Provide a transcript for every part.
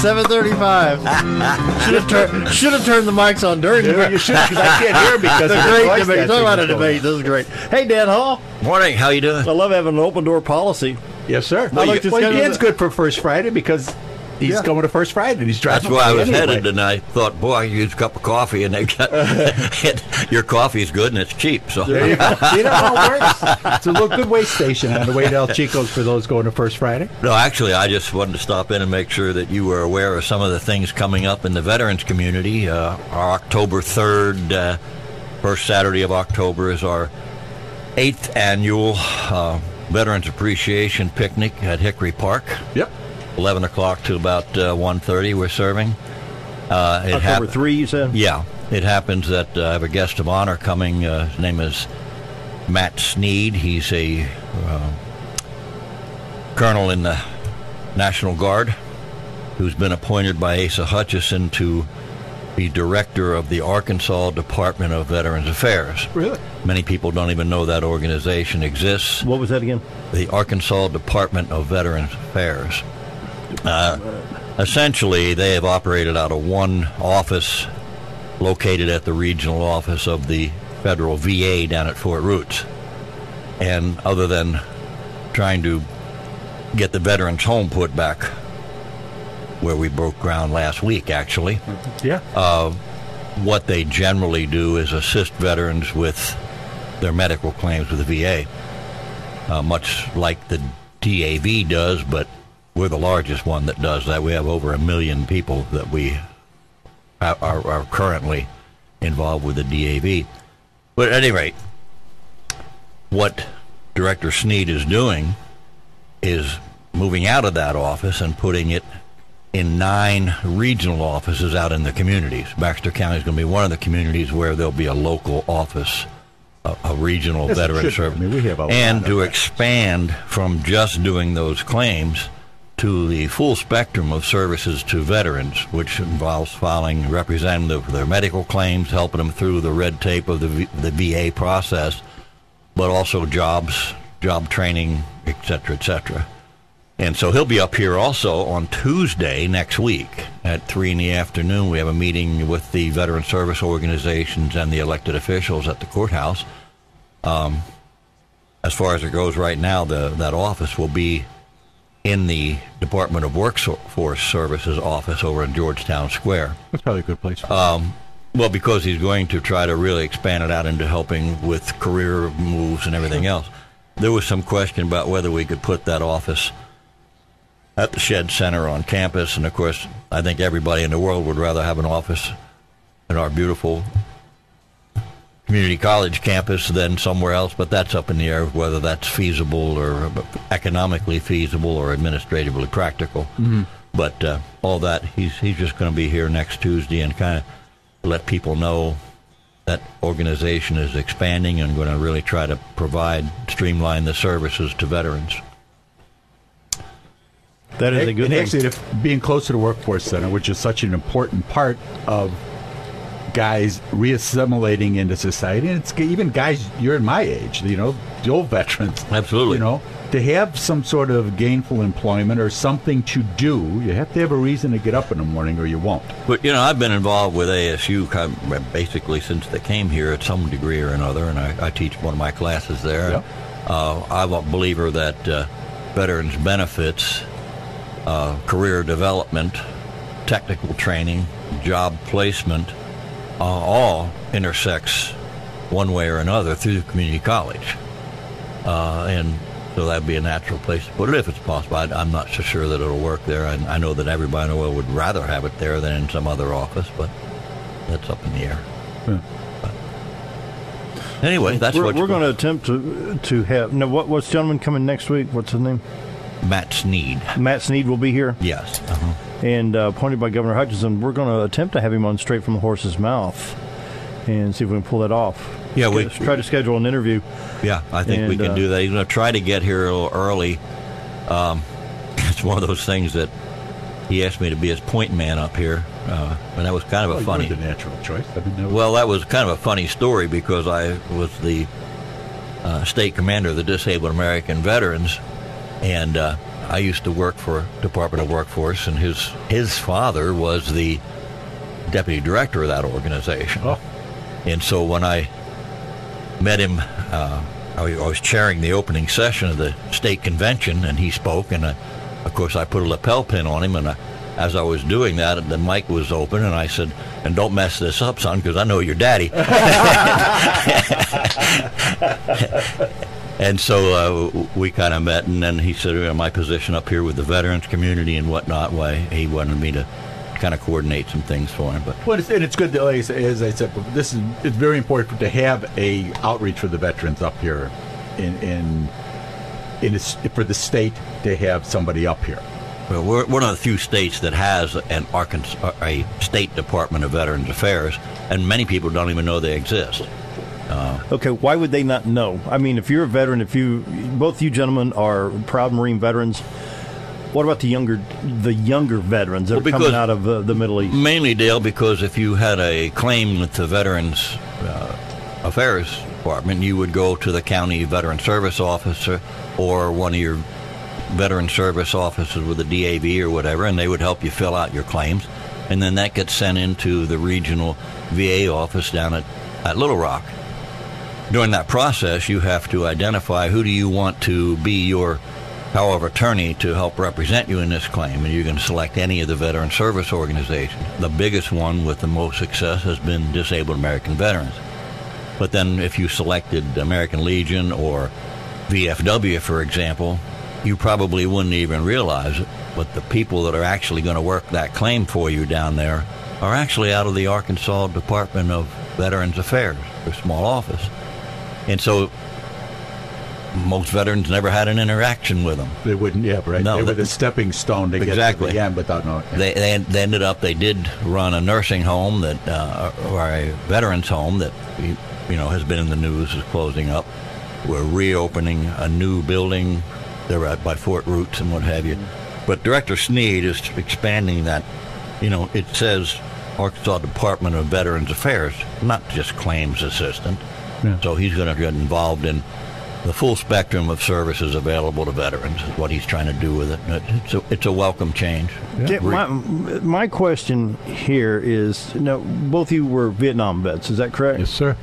7:35. Should have turned the mics on during the debate. You should, because I can't hear because the of great the debate. Talk about a debate. This is great. Hey, Dan Hall. Morning. How you doing? I love having an open door policy. Yes, sir. Well, Dan's good for First Friday because he's going to First Friday and he's driving. That's where I was anyway. headed, and I thought, boy, I could use a cup of coffee, and they got your coffee's good and it's cheap. So there you go. See how it works? It's a little good way station on the way to El Chico's for those going to First Friday. No, actually, I just wanted to stop in and make sure that you were aware of some of the things coming up in the veterans community. Our October 3rd, first Saturday of October, is our 8th annual Veterans Appreciation Picnic at Hickory Park. Yep. 11 o'clock to about 1:30 we're serving. October 3, you said? Yeah. It happens that I have a guest of honor coming. His name is Matt Sneed. He's a colonel in the National Guard who's been appointed by Asa Hutchison to be director of the Arkansas Department of Veterans Affairs. Really? Many people don't even know that organization exists. What was that again? The Arkansas Department of Veterans Affairs. Essentially, they have operated out of one office located at the regional office of the federal VA down at Fort Roots. And other than trying to get the veterans home put back where we broke ground last week, actually, Yeah. what they generally do is assist veterans with their medical claims with the VA, much like the DAV does, but we're the largest one that does that. We have over 1 million people that we are currently involved with the DAV. But at any rate, what Director Sneed is doing is moving out of that office and putting it in 9 regional offices out in the communities. Baxter County is going to be one of the communities where there'll be a local office, a regional veteran service, and to expand from just doing those claims to the full spectrum of services to veterans, which involves filing representative of their medical claims, helping them through the red tape of the VA process, but also jobs, job training, et cetera, et cetera. And so he'll be up here also on Tuesday next week at 3 in the afternoon. We have a meeting with the veteran service organizations and the elected officials at the courthouse. As far as it goes right now, that office will be in the Department of Workforce Services office over in Georgetown Square. That's probably a good place. Well, because he's going to try to really expand it out into helping with career moves and everything else. There was some question about whether we could put that office at the Shed Center on campus, and of course, I think everybody in the world would rather have an office in our beautiful community college campus than somewhere else, but that's up in the air whether that's feasible or economically feasible or administratively practical. Mm-hmm. But all that, he's just going to be here next Tuesday and kind of let people know that organization is expanding and going to really try to streamline the services to veterans. That is a good thing. Actually, being close to the workforce center, which is such an important part of guys reassimilating into society, and it's even guys you're in my age, the old veterans. Absolutely. To have some sort of gainful employment or something to do, you have to have a reason to get up in the morning or you won't. But, I've been involved with ASU basically since they came here at some degree or another, and I teach one of my classes there. Yep. I'm a believer that veterans benefits, career development, technical training, job placement, all intersects one way or another through community college. And so that'd be a natural place to put it if it's possible. I'm not so sure that it'll work there. I know that everybody in the world would rather have it there than in some other office, but that's up in the air. Yeah. Anyway, that's we're going to attempt to have. Now, what's the gentleman coming next week? What's his name? Matt Sneed. Matt Sneed will be here? Yes. And appointed by Governor Hutchinson. We're going to attempt to have him on Straight from the Horse's Mouth and see if we can pull that off. Yeah, we try to schedule an interview. Yeah, I think we can do that. He's going to try to get here a little early. It's one of those things that he asked me to be his point man up here, and that was kind of a funny. The natural choice. Well, that was kind of a funny story because I was the state commander of the Disabled American Veterans, and I used to work for Department of Workforce, and his father was the deputy director of that organization. Oh. And so when I met him, I was chairing the opening session of the state convention, and he spoke, and of course I put a lapel pin on him, and as I was doing that, the mic was open, and I said, "And don't mess this up, son, because I know your daddy." And so we kind of met, and then he said, my position up here with the veterans community and whatnot, why he wanted me to kind of coordinate some things for him. But it's good that, as I said, it's very important to have a outreach for the veterans up here, for the state to have somebody up here. Well, we're one of the few states that has a State Department of Veterans Affairs, and many people don't even know they exist. Okay, why would they not know? I mean, if you're a veteran, both you gentlemen are proud Marine veterans, what about the younger veterans that are coming out of the Middle East? Mainly, Dale, because if you had a claim with the Veterans Affairs Department, you would go to the county veteran service officer or one of your veteran service offices with a DAV or whatever, and they would help you fill out your claims. And then that gets sent into the regional VA office down at Little Rock. During that process, you have to identify who do you want to be your power of attorney to help represent you in this claim, and you can select any of the veteran service organizations. The biggest one with the most success has been Disabled American Veterans. But then if you selected American Legion or VFW, for example, you probably wouldn't even realize it, but the people that are actually going to work that claim for you down there are actually out of the Arkansas Department of Veterans Affairs, their small office. And so most veterans never had an interaction with them. They wouldn't, yeah, right. No, they were the stepping stone to get to the end without knowing. Yeah. They ended up, they did run a nursing home or a veterans home that has been in the news as closing up. We're reopening a new building. They're out by Fort Roots and what have you. But Director Sneed is expanding that. It says Arkansas Department of Veterans Affairs, not just claims assistant. Yeah. So he's going to get involved in the full spectrum of services available to veterans, is what he's trying to do with it. It's a welcome change. Yeah. My question here is, both of you were Vietnam vets, is that correct? Yes, sir.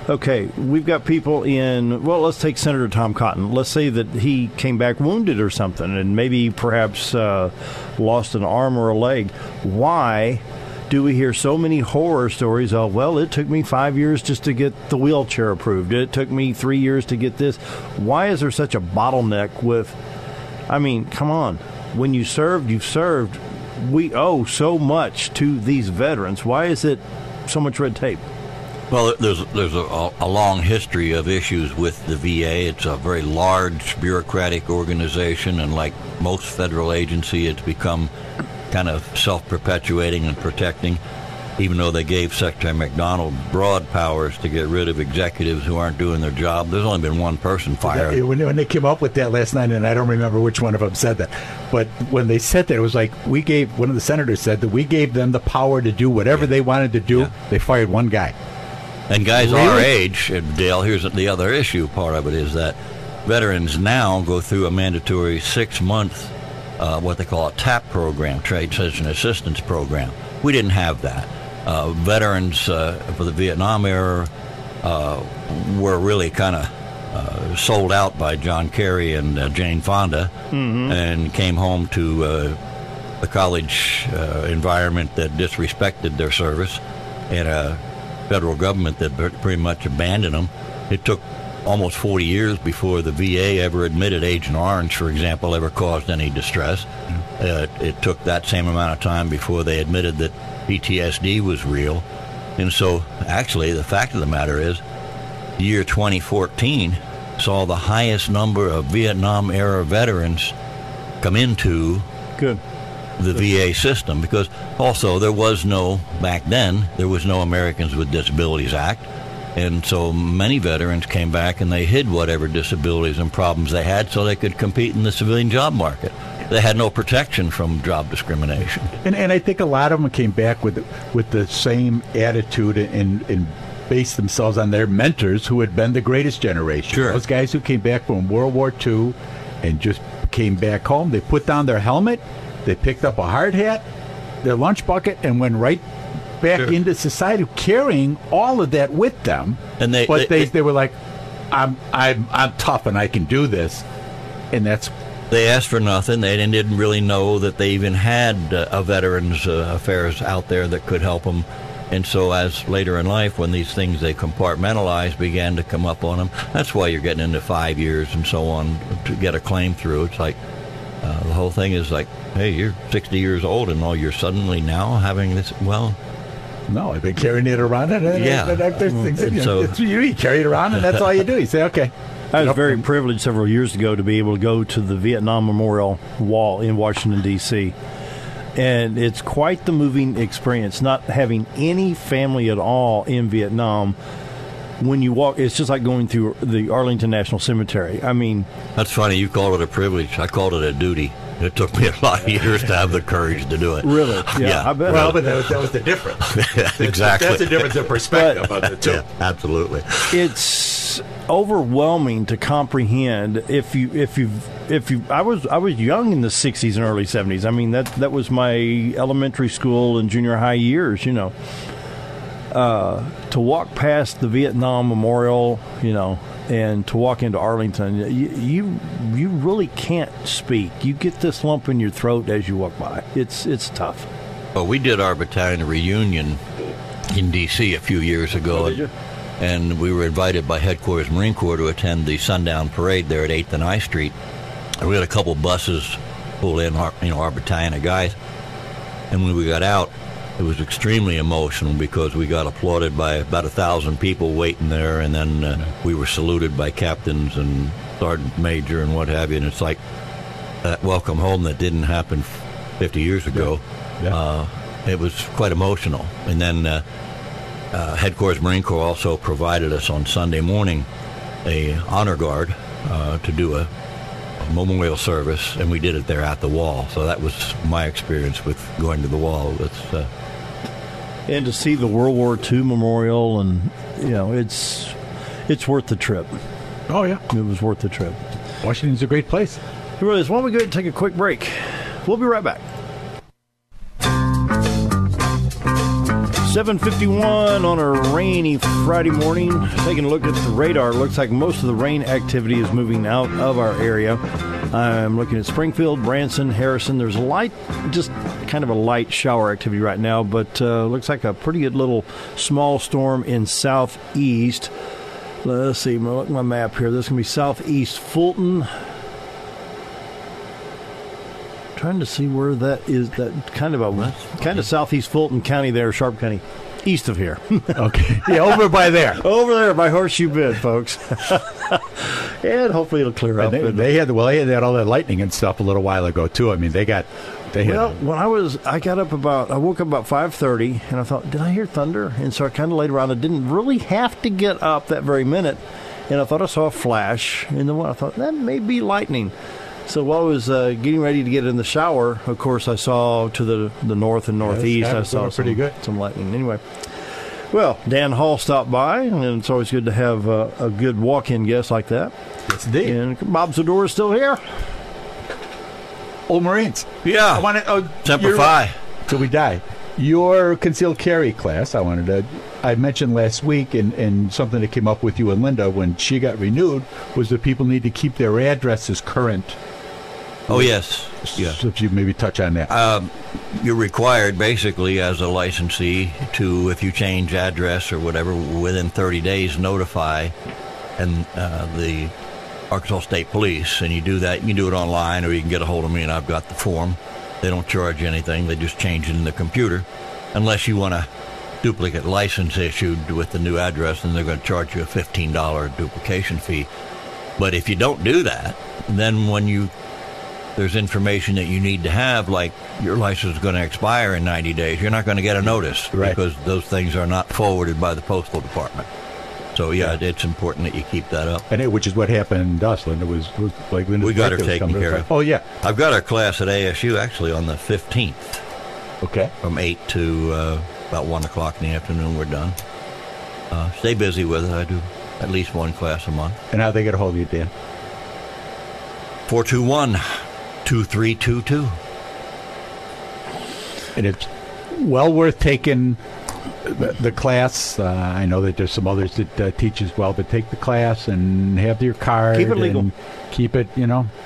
Okay, we've got people let's take Senator Tom Cotton. Let's say that he came back wounded or something, and maybe perhaps lost an arm or a leg. Why do we hear so many horror stories of, well, it took me 5 years just to get the wheelchair approved. It took me 3 years to get this. Why is there such a bottleneck with, come on. When you served, you've served. We owe so much to these veterans. Why is it so much red tape? Well, there's a long history of issues with the VA. It's a very large bureaucratic organization, and like most federal agency, it's become kind of self-perpetuating and protecting, even though they gave Secretary McDonald broad powers to get rid of executives who aren't doing their job. There's only been one person fired. When they came up with that last night, and I don't remember which one of them said that, but when they said that, it was like one of the senators said that we gave them the power to do whatever they wanted to do. Yeah. They fired one guy. And guys our age, Dale, here's the other issue. Part of it is that veterans now go through a mandatory 6-month what they call a TAP program, Trade Transition Assistance Program. We didn't have that. Veterans for the Vietnam era were really kind of sold out by John Kerry and Jane Fonda, and came home to a college environment that disrespected their service, and a federal government that pretty much abandoned them. It took almost 40 years before the VA ever admitted Agent Orange, for example, ever caused any distress. It took that same amount of time before they admitted that PTSD was real. And so, actually, the fact of the matter is, the year 2014 saw the highest number of Vietnam-era veterans come into the VA system, because also back then, there was no Americans with Disabilities Act. And so many veterans came back and they hid whatever disabilities and problems they had so they could compete in the civilian job market. They had no protection from job discrimination. And I think a lot of them came back with the same attitude and based themselves on their mentors who had been the greatest generation. Sure. Those guys who came back from World War II and just came back home. They put down their helmet, they picked up a hard hat, their lunch bucket, and went right back Sure. into society, carrying all of that with them. And they were like, I'm tough and I can do this, and that's. They asked for nothing. They didn't really know that they even had a veterans affairs out there that could help them. And so as later in life, when these things they compartmentalized began to come up on them, that's why you're getting into 5 years and so on to get a claim through. It's like the whole thing is like, hey, you're 60 years old and all you're suddenly now having this, well... No, I've been carrying it around. You carry it around, and that's all you do. You say, okay. I was very privileged several years ago to be able to go to the Vietnam Memorial Wall in Washington, D.C., and it's quite the moving experience, not having any family at all in Vietnam. When you walk, it's just like going through the Arlington National Cemetery. I mean... That's funny. You called it a privilege. I called it a duty. It took me a lot of years to have the courage to do it. Really? Yeah. I bet. Well, but that was the difference. Exactly. That's the difference in perspective of the two. Yeah, absolutely. It's overwhelming to comprehend. I was young in the 60s and early 70s. I mean, that was my elementary school and junior high years, you know. To walk past the Vietnam Memorial, you know, and to walk into Arlington, you really can't speak. You get this lump in your throat as you walk by. It's tough. Well, we did our battalion reunion in D.C. a few years ago. Oh, did you? And we were invited by Headquarters Marine Corps to attend the sundown parade there at 8th and I Street. And we had a couple buses pull in our battalion of guys. And when we got out, it was extremely emotional because we got applauded by about 1,000 people waiting there, and then we were saluted by captains and sergeant major and what have you. And it's like that welcome home that didn't happen 50 years ago. Yeah. It was quite emotional. And then Headquarters Marine Corps also provided us on Sunday morning a honor guard to do a memorial service, and we did it there at the wall. So that was my experience with going to the wall. And to see the World War II memorial, and you know, it's worth the trip. Oh yeah, it was worth the trip. Washington's a great place. It really is. Why don't we go ahead and take a quick break? We'll be right back. 7:51 on a rainy Friday morning. Taking a look at the radar, looks like most of the rain activity is moving out of our area. I'm looking at Springfield, Branson, Harrison. There's just kind of a light shower activity right now, but looks like a pretty good little small storm in southeast. Let's see, look at my map here. This is going to be southeast Fulton. Trying to see where that is. That kind of southeast Fulton County there, Sharp County, east of here. Okay, yeah, over by there, over there by Horseshoe Bend, folks. And hopefully it'll clear up. They had all that lightning and stuff a little while ago too. I mean, I woke up about 5:30, and I thought, did I hear thunder? And so I kind of laid around. I didn't really have to get up that very minute, and I thought I saw a flash, and then I thought that may be lightning. So while I was getting ready to get in the shower, of course, I saw to the north and northeast. I saw some lightning. Anyway, well, Dan Hall stopped by, and it's always good to have a good walk-in guest like that. Yes, indeed. And Bob Zador is still here. Old Marines. Yeah. Semper Fi. Till we die. Your concealed carry class, I mentioned last week, and something that came up with you and Linda when she got renewed, was that people need to keep their addresses current. Oh, yes. Yeah. So if you maybe touch on that. You're required, basically, as a licensee to, if you change address or whatever, within 30 days, notify the Arkansas State Police. And you do that. You can do it online, or you can get a hold of me, and I've got the form. They don't charge you anything. They just change it in the computer. Unless you want a duplicate license issued with the new address, then they're going to charge you a $15 duplication fee. But if you don't do that, then when there's information that you need to have, like your license is going to expire in 90 days, you're not going to get a notice, right, because those things are not forwarded by the Postal Department. So, it's important that you keep that up. And which is what happened to us, Linda. Was like Linda's we got her birthday taken care of. Oh, yeah. I've got our class at ASU, actually, on the 15th. Okay. From 8 to about 1 o'clock in the afternoon, we're done. stay busy with it. I do at least one class a month. And how they get a hold of you, Dan? 421-2322. And it's well worth taking the class. I know that there's some others that teach as well, but take the class and have your card. Keep it legal. Keep it,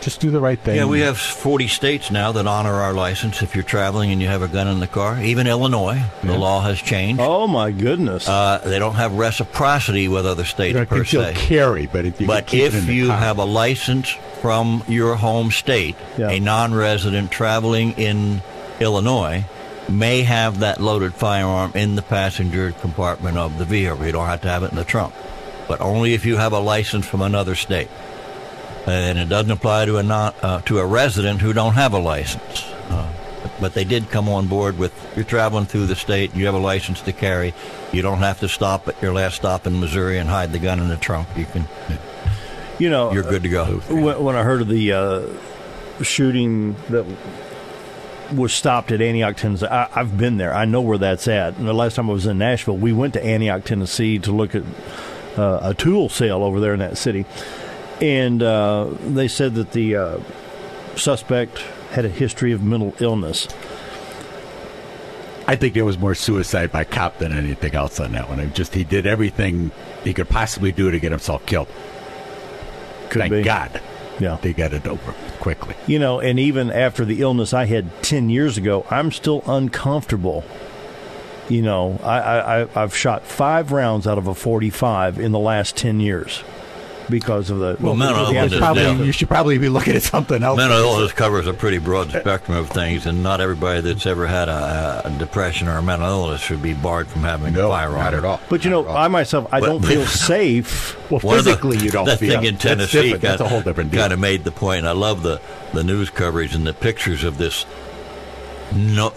just do the right thing. Yeah, we have 40 states now that honor our license if you're traveling and you have a gun in the car. Even Illinois, the law has changed. Oh, my goodness. They don't have reciprocity with other states per se. You'll carry, but if you have a license from your home state, a non-resident traveling in Illinois may have that loaded firearm in the passenger compartment of the vehicle. You don't have to have it in the trunk, but only if you have a license from another state. And it doesn't apply to a resident who don't have a license. But they did come on board with, you're traveling through the state, you have a license to carry, you don't have to stop at your last stop in Missouri and hide the gun in the trunk. You can, you're good to go. When I heard of the shooting that was stopped at Antioch, Tennessee. I've been there. I know where that's at. And the last time I was in Nashville, we went to Antioch, Tennessee to look at a tool sale over there in that city. And they said that the suspect had a history of mental illness. I think there was more suicide by cop than anything else on that one. He did everything he could possibly do to get himself killed. Thank God. Yeah, they got it over quickly. And even after the illness I had 10 years ago, I'm still uncomfortable. I've shot 5 rounds out of a .45 in the last 10 years because of the. Mental illness. You should probably be looking at something else. Mental illness covers a pretty broad spectrum of things, and not everybody that's ever had a depression or a mental illness should be barred from having a firearm. Not at all. But I myself, I don't feel safe. Well, physically, you don't. That thing in Tennessee that's a whole different deal. Kind of made the point. I love the news coverage and the pictures of this no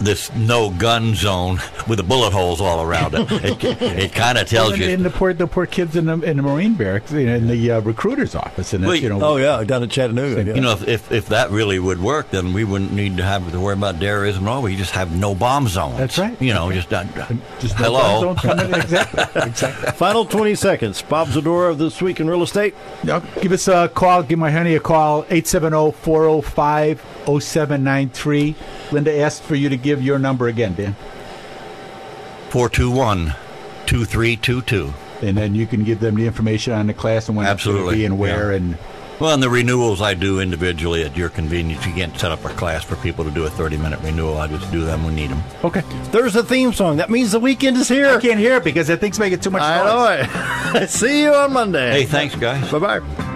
gun zone with the bullet holes all around it. It kind of tells you. And the poor kids in the Marine barracks, in the recruiter's office, and oh yeah, down in Chattanooga. Yeah. If that really would work, then we wouldn't need to have to worry about terrorism at all. We just have no bomb zones. That's right. Just hello. No bomb zones coming in. Exactly. Final 20 seconds. Bob Zadora of This Week in Real Estate. Give us a call. Give my honey a call. 870-405-0793. Linda asked for you to give your number again, Dan. 421-2322. And then you can give them the information on the class and when it's going to be and where. And the renewals I do individually at your convenience. You can't set up a class for people to do a 30-minute renewal. I just do them when we need them. Okay. There's a theme song. That means the weekend is here. I can't hear it because that thing's making too much noise. I know it. See you on Monday. Hey, thanks, guys. Bye-bye.